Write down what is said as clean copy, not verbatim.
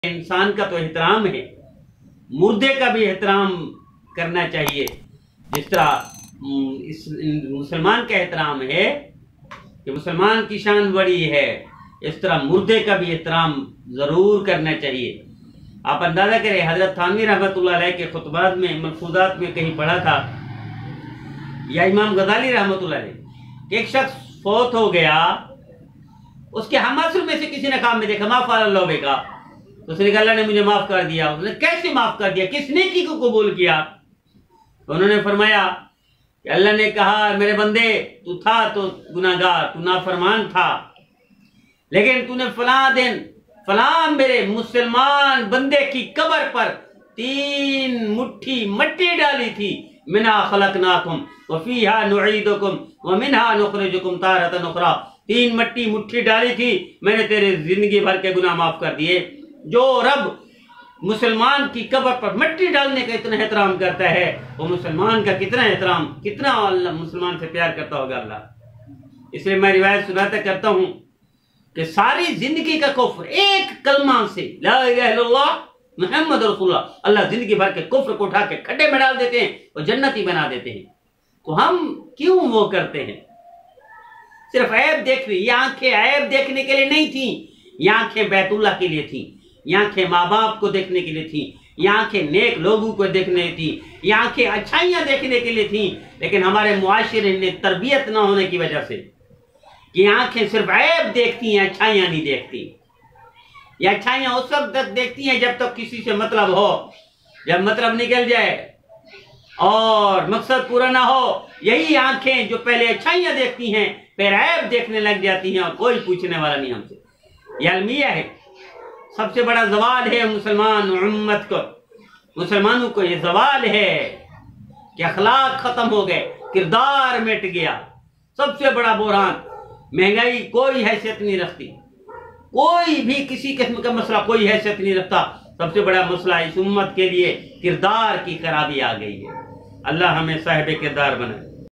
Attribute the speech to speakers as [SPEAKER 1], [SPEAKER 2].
[SPEAKER 1] इंसान का तो एहतराम है, मुर्दे का भी एहतराम करना चाहिए। जिस तरह इस मुसलमान का एहतराम है कि मुसलमान की शान बड़ी है, इस तरह मुर्दे का भी एहतराम जरूर करना चाहिए। आप अंदाजा करें, हजरत थानवी रहमतुल्लाह अलैह के खुतबात में, मलफूजात में कहीं पढ़ा था, या इमाम गजाली रहमतुल्लाह अलैह कि एक शख्स फौत हो गया, उसके हमासुल में से किसी ने काम में देखा, माफ अल्लाह बेका, तो उसने कहा अल्लाह ने मुझे माफ कर दिया। उसने कैसे माफ कर दिया, किस नेकी को कबूल किया? तो उन्होंने फरमाया कि अल्लाह ने कहा मेरे बंदे तू था तो गुनाहगार, तू नाफरमान था, लेकिन तूने फलां दिन फलां मेरे मुसलमान बंदे की कब्र पर 3 मुट्ठी मट्टी डाली थी। मिन्हा खलकनाकुम व फीहा नुईदुकुम व मिन्हा नुखरिजुकुम तारतन उखरा। 3 मुट्ठी डाली थी, मैंने तेरे जिंदगी भर के गुनाह माफ कर दिए। जो रब मुसलमान की कब्र पर मट्टी डालने का इतना एहतराम करता है, वो मुसलमान का कितना एहतराम, कितना अल्लाह मुसलमान से प्यार करता होगा अल्लाह। इसलिए मैं रिवायत सुनाता करता हूँ कि सारी जिंदगी का कुफ्र एक कलमा से, ला इलाहा इल्लल्लाह मुहम्मद रसूलुल्लाह, अल्लाह जिंदगी भर के कुफ्र को उठा के खड्डे में डाल देते हैं और जन्नती बना देते हैं। तो हम क्यों वो करते हैं? सिर्फ ऐब देखने, ये आंखें ऐब देखने के लिए नहीं थी, ये आंखें बैतुल्लाह के लिए थी, ये आंखें माँ बाप को देखने के लिए थी, ये आंखें नेक लोगों को देखने थी, ये आंखें अच्छाइयाँ देखने के लिए थी। लेकिन हमारे मुआशरे ने तरबियत ना होने की वजह से ये आंखें सिर्फ ऐब देखती हैं, अच्छाइयाँ नहीं देखती। ये अच्छाइयाँ उस वक्त तक देखती हैं जब तक किसी से मतलब हो, जब मतलब निकल जाए और मकसद पूरा ना हो, यही आंखें जो पहले अच्छाइयाँ देखती हैं फिर ऐब देखने लग जाती हैं और कोई पूछने वाला नहीं हमसे। यह अलमिया है, सबसे बड़ा जवाल है मुसलमान उम्मत को, मुसलमानों को ये जवाल है कि अखलाक खत्म हो गए, किरदार मिट गया। सबसे बड़ा बुरहान, महंगाई कोई हैसियत नहीं रखती, कोई भी किसी किस्म का मसला कोई हैसियत नहीं रखता। सबसे बड़ा मसला इस उम्मत के लिए किरदार की खराबी आ गई है। अल्लाह हमें साहिब किरदार बनाए।